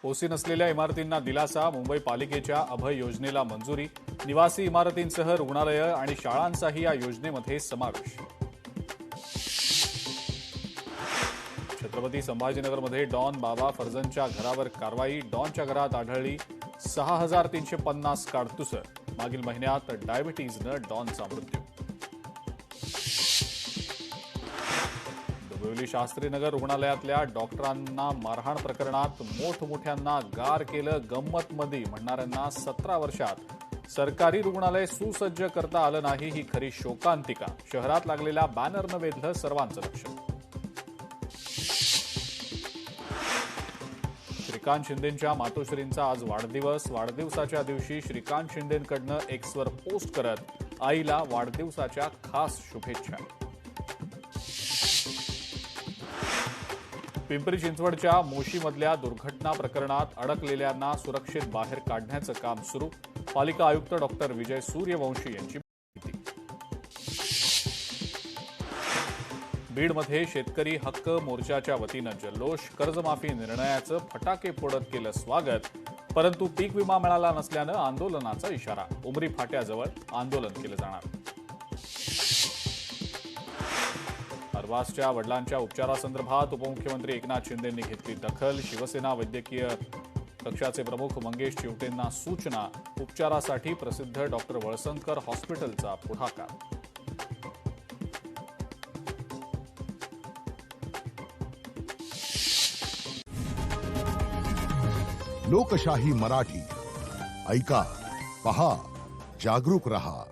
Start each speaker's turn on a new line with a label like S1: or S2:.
S1: OC नसलेल्या इमारतींना दिलासा. मुंबई पालिकेच्या अभय योजनेला मंजुरी. निवासी इमारतींसह रुग्णालयं आणि शाळांचाही या योजनेमध्ये समावेश. छत्रपती संभाजीनगरमध्ये डॉन बाबा फर्जंदच्या घरावर कारवाई. डॉनच्या घरात आढळली 6,350 काडतुसं. मागील महिन्यात डायबिटीजनं डॉनचा मृत्यू. डोंबिवली शास्त्रीनगर रुग्णालयातल्या डॉक्टरांना मारहाण प्रकरणात मोठमोठ्यांना गार केलं. गंमतमदी म्हणणाऱ्यांना 17 वर्षात सरकारी रुग्णालय सुसज्ज करता आलं नाही, ही खरी शोकांतिका. शहरात लागलेल्या बॅनरनं वेधलं सर्वांचं लक्ष. श्रीकांत शिंदेंच्या मातोश्रींचा आज वाढदिवस. वाढदिवसाच्या दिवशी श्रीकांत शिंदेंकडनं एक्सवर पोस्ट करत आईला वाढदिवसाच्या खास शुभेच्छा. पिंपरी चिंचवडच्या मोशीमधल्या दुर्घटना प्रकरणात अडकलेल्यांना सुरक्षित बाहेर काढण्याचं काम सुरू. पालिका आयुक्त डॉक्टर विजय सूर्यवंशी यांची माहिती. बीडमध्ये शेतकरी हक्क मोर्चाच्या वतीनं जल्लोष. कर्जमाफी निर्णयाचं फटाके फोडत केलं स्वागत. परंतु पीक विमा मिळाला नसल्यानं आंदोलनाचा इशारा. उमरी फाट्याजवळ आंदोलन केलं जाणार. अरबाजच्या वडिलांच्या उपचारासंदर्भात उपमुख्यमंत्री एकनाथ शिंदेंनी घेतली दखल. शिवसेना वैद्यकीय कक्षाचे प्रमुख मंगेश चिवटेंना सूचना. उपचारासाठी प्रसिद्ध डॉक्टर वळसंकर हॉस्पिटलचा पुढाकार.
S2: लोकशाही मराठी ऐका, पहा, जागरूक रहा.